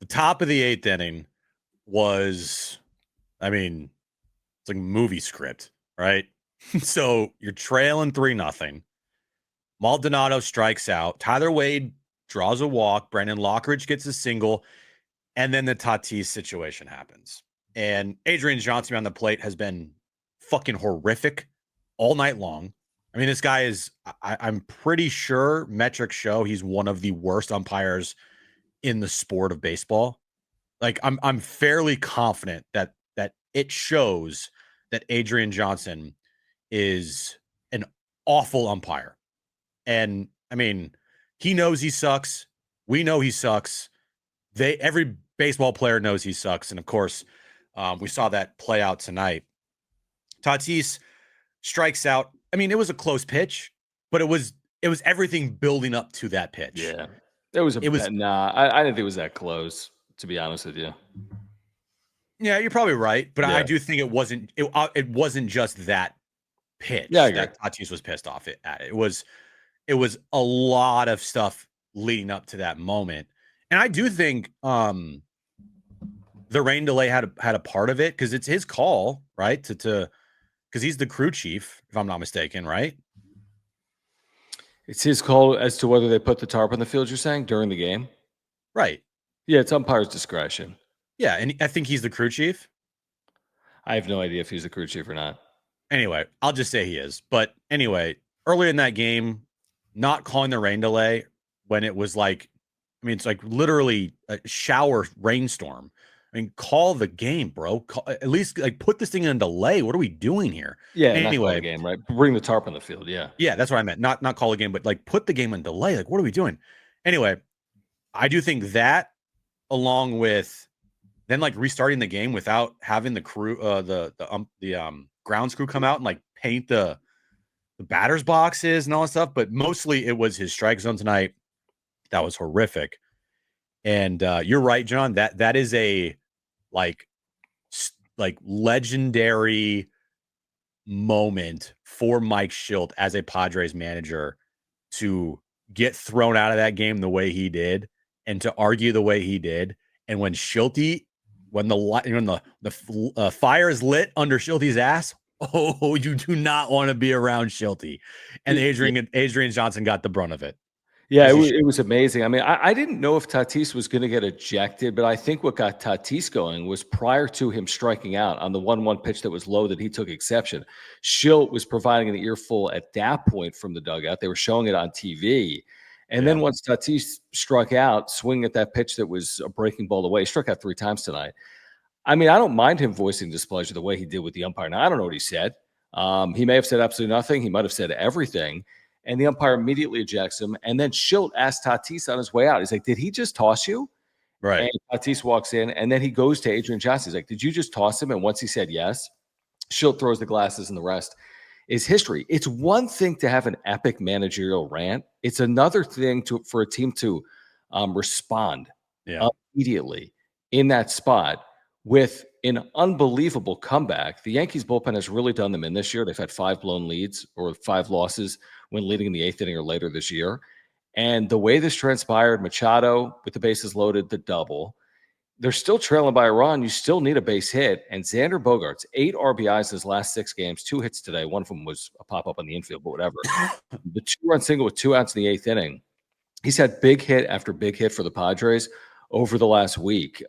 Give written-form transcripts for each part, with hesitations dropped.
top of the eighth inning was, I mean, it's like a movie script, right? So you're trailing 3-0. Maldonado strikes out. Tyler Wade draws a walk. Brendan Lockridge gets a single. And then the Tatis situation happens. And Adrian Johnson on the plate has been fucking horrific all night long. I mean, this guy is, I'm pretty sure metrics show he's one of the worst umpires in the sport of baseball. Like I'm fairly confident that it shows that Adrian Johnson is an awful umpire. And I mean, he knows he sucks. We know he sucks. Every baseball player knows he sucks. And of course, we saw that play out tonight. Tatis strikes out. I mean, it was a close pitch, but it was everything building up to that pitch. Yeah. I didn't think it was that close, to be honest with you. Yeah, you're probably right, but I do think it wasn't just that pitch that Tatis was pissed off at. It was a lot of stuff leading up to that moment. And I do think the rain delay had a part of it because it's his call, right? To because he's the crew chief, if I'm not mistaken, right? It's his call as to whether they put the tarp on the field, you're saying, during the game? Right. Yeah, it's umpire's discretion. Yeah, and I think he's the crew chief. I have no idea if he's the crew chief or not. Anyway, I'll just say he is. But anyway, earlier in that game, not calling the rain delay when it was like, I mean, it's like literally a shower rainstorm. I mean, call the game, bro. At least like put this thing in a delay. What are we doing here? Yeah, anyway, not call the game, right? Bring the tarp on the field. Yeah, yeah, that's what I meant. Not call the game, but like put the game in delay. Like, what are we doing? Anyway, I do think that, along with then like restarting the game without having the crew, the grounds crew come out and like paint the batters boxes and all that stuff. But mostly it was his strike zone tonight. That was horrific. And you're right, John. That is a like legendary moment for Mike Shildt as a Padres manager to get thrown out of that game the way he did and to argue the way he did. And when the fire is lit under Shilty's ass, oh, you do not want to be around Shilty. And Adrian Johnson got the brunt of it. Yeah, it was amazing. I mean, I didn't know if Tatis was going to get ejected, but I think what got Tatis going was prior to him striking out on the 1-1 pitch that was low that he took exception. Shildt was providing an earful at that point from the dugout. They were showing it on TV. And then once Tatis struck out, swinging at that pitch that was a breaking ball away, he struck out 3 times tonight. I mean, I don't mind him voicing displeasure the way he did with the umpire. Now, I don't know what he said. He may have said absolutely nothing. He might have said everything. And the umpire immediately ejects him. And then Shildt asked Tatis on his way out. He's like, did he just toss you? Right. And Tatis walks in. And then he goes to Adrian Johnson. He's like, did you just toss him? And once he said yes, Shildt throws the glasses and the rest is history. It's one thing to have an epic managerial rant. It's another thing for a team to respond immediately in that spot with an unbelievable comeback. The Yankees bullpen has really done them in this year. They've had 5 blown leads or 5 losses when leading in the 8th inning or later this year. And the way this transpired, Machado with the bases loaded, the double, they're still trailing by a run. You still need a base hit. And Xander Bogaerts, 8 RBIs in his last 6 games, 2 hits today. One of them was a pop-up on the infield, but whatever. The 2-run single with 2 outs in the 8th inning. He's had big hit after big hit for the Padres over the last week.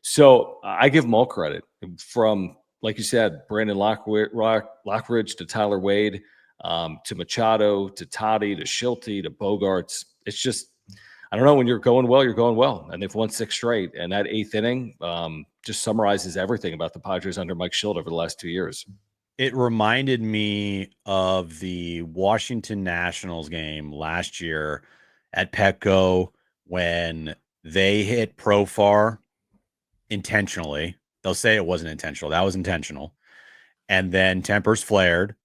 So I give them all credit from, like you said, Brandon Lockridge to Tyler Wade, to Machado, to Toddy, to Shilty, to Bogaerts. It's just, I don't know, when you're going well, you're going well. And they've won 6 straight. And that 8th inning just summarizes everything about the Padres under Mike Shildt over the last 2 years. It reminded me of the Washington Nationals game last year at Petco when they hit Profar intentionally. They'll say it wasn't intentional. That was intentional. And then tempers flared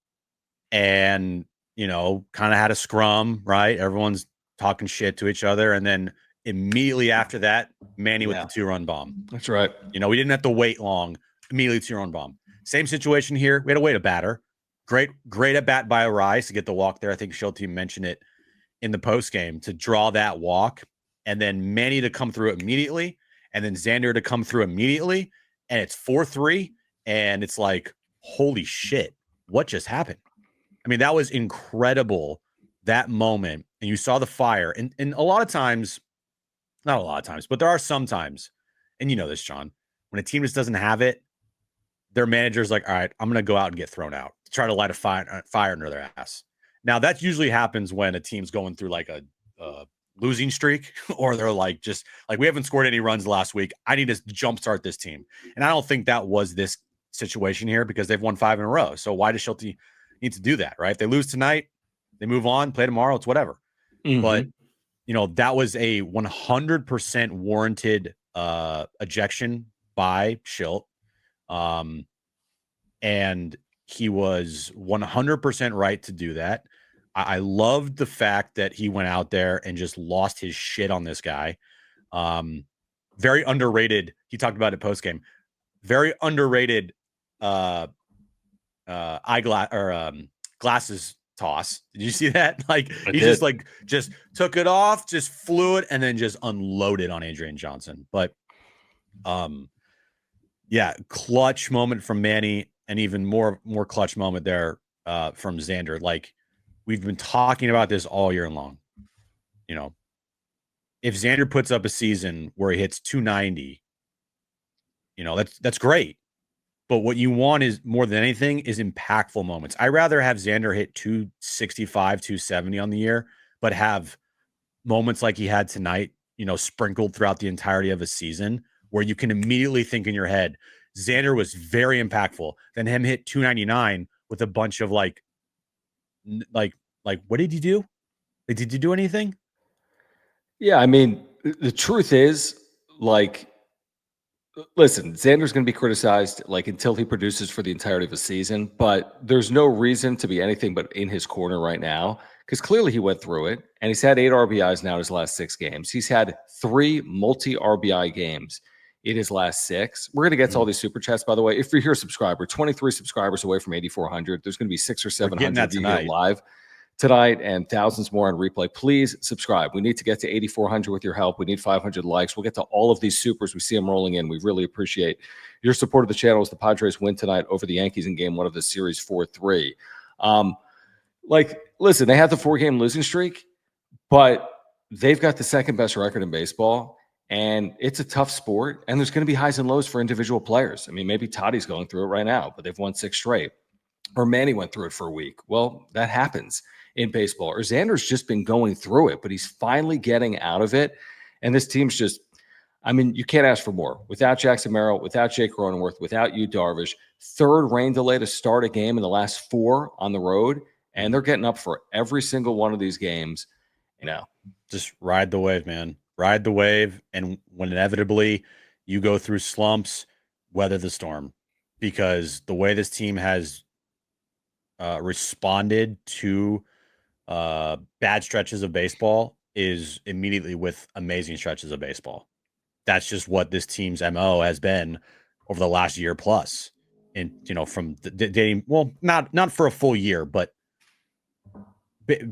and, kind of had a scrum, right? Everyone's talking shit to each other. And then immediately after that, Manny with the 2-run bomb. That's right. We didn't have to wait long. Immediately 2-run bomb. Same situation here. We had to wait a batter. Great at bat by Arise to get the walk there. I think Shildt mentioned it in the post game to draw that walk. and then Manny to come through immediately, and then Xander to come through immediately, and it's 4-3, and it's like, holy shit, what just happened? I mean, that was incredible, that moment, and you saw the fire, and a lot of times, not a lot of times, but there are some times, and you know this, John, when a team just doesn't have it, their manager's like, all right, I'm going to go out and get thrown out to try to light a fire under their ass. Now, that usually happens when a team's going through like a losing streak, or they're like, just like, we haven't scored any runs last week. I need to jumpstart this team. And I don't think that was this situation here, because they've won 5 in a row. So why does Shildt need to do that, right? If they lose tonight, they move on, play tomorrow, it's whatever. Mm-hmm. But, you know, that was a 100% warranted ejection by Shildt. And he was 100% right to do that. I loved the fact that he went out there and just lost his shit on this guy. Very underrated. He talked about it post game. Very underrated eyeglass or glasses toss. Did you see that? Like, he just took it off, just flew it, and then just unloaded on Adrian Johnson. But yeah, clutch moment from Manny, and even more clutch moment there from Xander. Like, we've been talking about this all year long. You know, if Xander puts up a season where he hits 290, you know, that's great. But what you want is, more than anything, is impactful moments. I'd rather have Xander hit 265, 270 on the year, but have moments like he had tonight, you know, sprinkled throughout the entirety of a season, where you can immediately think in your head, Xander was very impactful, than him hit 299 with a bunch of like, what did you do? Like, did you do anything? Yeah, I mean, the truth is, like, listen, Xander's going to be criticized like until he produces for the entirety of the season, but there's no reason to be anything but in his corner right now, because clearly he went through it, and he's had 8 RBIs now in his last 6 games. He's had 3 multi-RBI games in his last 6. We're going to get to all these super chats, by the way. If you're here, subscriber, 23 subscribers away from 8,400. There's going to be 600 or 700 of you here live tonight, and thousands more on replay. Please subscribe. We need to get to 8,400 with your help. We need 500 likes. We'll get to all of these supers. We see them rolling in. We really appreciate your support of the channel as the Padres win tonight over the Yankees in game 1 of the series 4-3. Like, listen, they had the 4-game losing streak, but they've got the second best record in baseball, and it's a tough sport, and there's going to be highs and lows for individual players. I mean, maybe Tatis going through it right now, but they've won 6 straight. Or Manny went through it for a week. Well, that happens in baseball. Or Xander's just been going through it, but he's finally getting out of it. And this team's just, I mean, you can't ask for more. Without Jackson Merrill, without Jake Cronenworth, without Yu Darvish, 3rd rain delay to start a game in the last 4 on the road, and they're getting up for every single one of these games. You know, just ride the wave, man. Ride the wave, and when inevitably you go through slumps, weather the storm, because the way this team has responded to bad stretches of baseball is immediately with amazing stretches of baseball. That's just what this team's MO has been over the last year plus. And, you know, from dating, well, not for a full year, but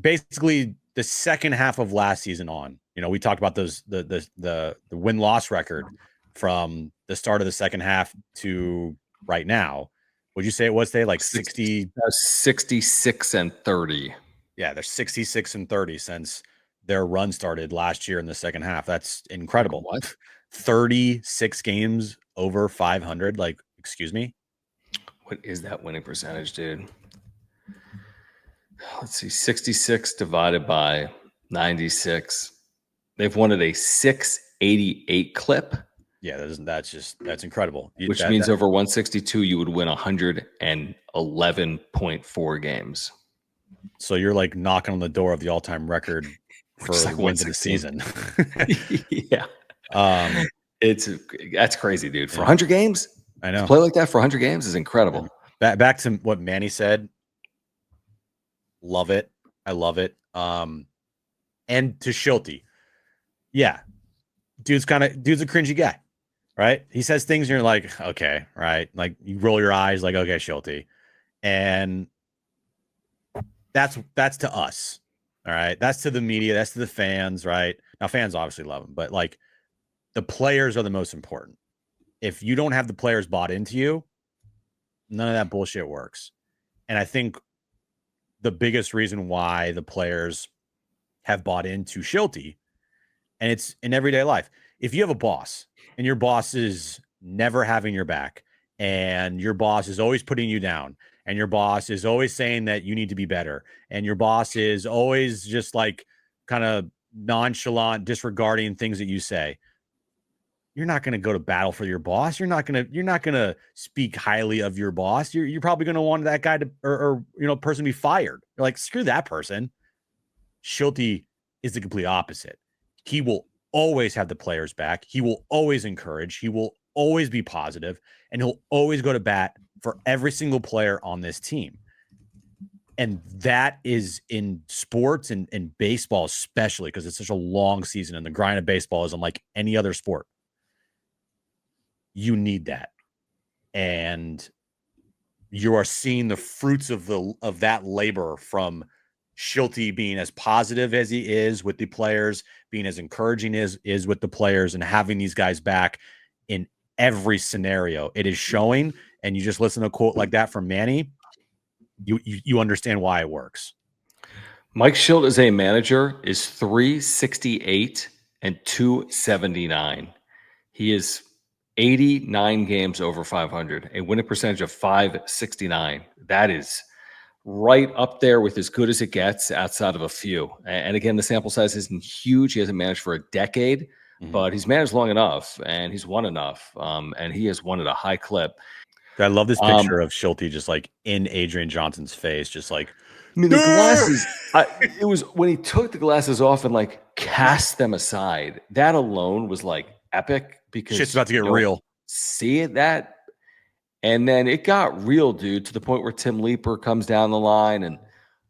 basically the second half of last season on. You know, we talked about those the win-loss record from the start of the second half to right now. Would you say it was, like 60? 66 and 30. Yeah, they're 66 and 30 since their run started last year in the second half. That's incredible. What? 36 games over 500. Like, excuse me? What is that winning percentage, dude? Let's see, 66 divided by 96. They've won at a 688 clip. Yeah, that's incredible. Which means over 162, you would win 111.4 games. So you're like knocking on the door of the all-time record for like wins in the season. Yeah. That's crazy, dude. For 100 games? I know. To play like that for 100 games is incredible. Back to what Manny said. Love it. I love it. And to Shildt. Yeah. Dude's a cringy guy, right? He says things and you're like, okay, right? Like, you roll your eyes like, okay, Shildt. And that's to us. All right. That's to the media. That's to the fans, right? Now, fans obviously love him, but like the players are the most important. If you don't have the players bought into you, none of that bullshit works. And I think the biggest reason why the players have bought into Shildt, and it's in everyday life. If you have a boss and your boss is never having your back and your boss is always putting you down and your boss is always saying that you need to be better and your boss is always just like kind of nonchalant disregarding things that you say, you're not going to go to battle for your boss. You're not going to speak highly of your boss. You're probably going to want that guy to or person to be fired. You're like, screw that person. Shildt is the complete opposite. He will always have the players back. He will always encourage. He will always be positive, and he'll always go to bat for every single player on this team. And that is in sports and baseball, especially because it's such a long season and the grind of baseball is unlike any other sport. You need that. And you are seeing the fruits of that labor from Shildt being as positive as he is with the players, being as encouraging as is with the players, and having these guys back in every scenario. It is showing, and you just listen to a quote like that from Manny, you understand why it works. Mike Shildt as a manager is 368 and 279. He is 89 games over 500, a winning percentage of 569. That is right up there with as good as it gets outside of a few. And again, the sample size isn't huge. He hasn't managed for a decade, but he's managed long enough and he's won enough. And he has won at a high clip. I love this picture of Shildt just like in Adrian Johnson's face, just like, I mean, the glasses, it was when he took the glasses off and like cast them aside. That alone was like epic because shit's about to get real. See that? And then it got real, dude, to the point where Tim Leeper comes down the line and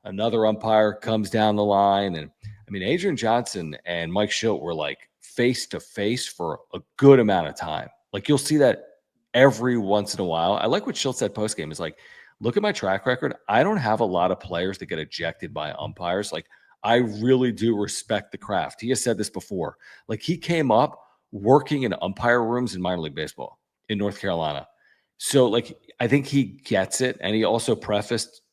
another umpire comes down the line. And I mean, Adrian Johnson and Mike Shildt were like face to face for a good amount of time. Like you'll see that every once in a while. I like what Shildt said post game is like, look at my track record. I don't have a lot of players that get ejected by umpires. Like I really do respect the craft. He has said this before. Like he came up working in umpire rooms in minor league baseball in North Carolina. So, like, I think he gets it. And he also prefaced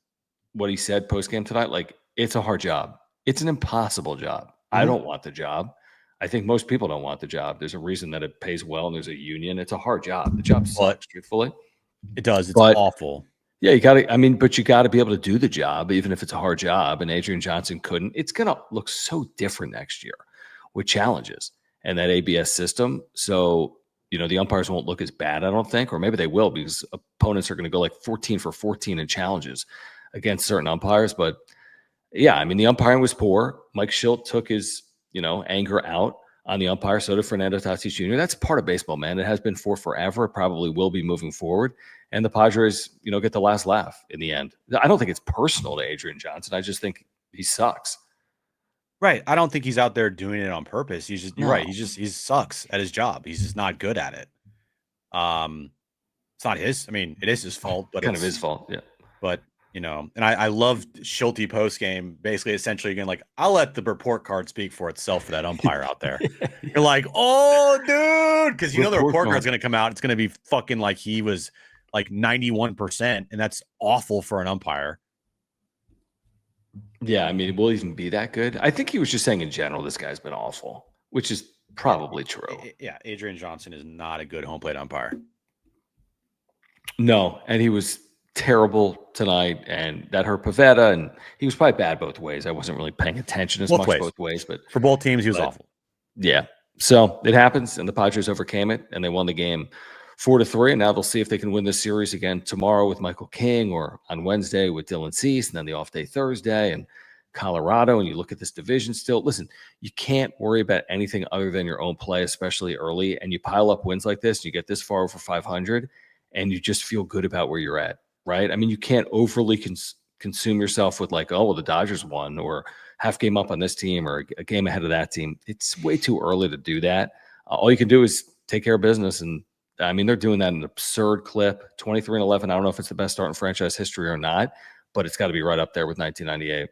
what he said post-game tonight. Like, it's a hard job. It's an impossible job. I don't want the job. I think most people don't want the job. There's a reason that it pays well and there's a union. It's a hard job. The job sucks, truthfully. It does. It's awful. Yeah, you got to, but you got to be able to do the job, even if it's a hard job. And Adrian Johnson couldn't. It's going to look so different next year with challenges and that ABS system. So, the umpires won't look as bad, I don't think, or maybe they will because opponents are going to go like 14 for 14 in challenges against certain umpires. But yeah, I mean, the umpiring was poor. Mike Shildt took his, anger out on the umpire. So did Fernando Tatis Jr. That's part of baseball, man. It has been for forever. It probably will be moving forward. And the Padres, get the last laugh in the end. I don't think it's personal to Adrian Johnson. I just think he sucks. Right. I don't think he's out there doing it on purpose. He's just, you're right. He sucks at his job. He's just not good at it. It's not his. I mean, it is his fault, but kind of his fault. Yeah. But, and I loved Shildt post game, basically essentially again, like, I'll let the report card speak for itself for that umpire out there. You're like, oh, dude. Because the report card's going to come out. It's going to be fucking like he was like 91%. And that's awful for an umpire. Yeah, I mean, will he even be that good? I think he was just saying in general, this guy's been awful, which is probably true. Yeah, Adrian Johnson is not a good home plate umpire. No, and he was terrible tonight, and that hurt Pavetta, and he was probably bad both ways. I wasn't really paying attention as much both ways, but for both teams, he was awful. Yeah, so it happens, and the Padres overcame it, and they won the game 4-3, and now they'll see if they can win this series again tomorrow with Michael King or on Wednesday with Dylan Cease, and then the off day Thursday and Colorado. And you look at this division still. Listen, you can't worry about anything other than your own play, especially early. And you pile up wins like this, and you get this far over 500, and you just feel good about where you're at, right? I mean, you can't overly consume yourself with like, oh, well, the Dodgers won or half game up on this team or a game ahead of that team. It's way too early to do that. All you can do is take care of business. And I mean, they're doing that in an absurd clip, 23-11. I don't know if it's the best start in franchise history or not, but it's got to be right up there with 1998.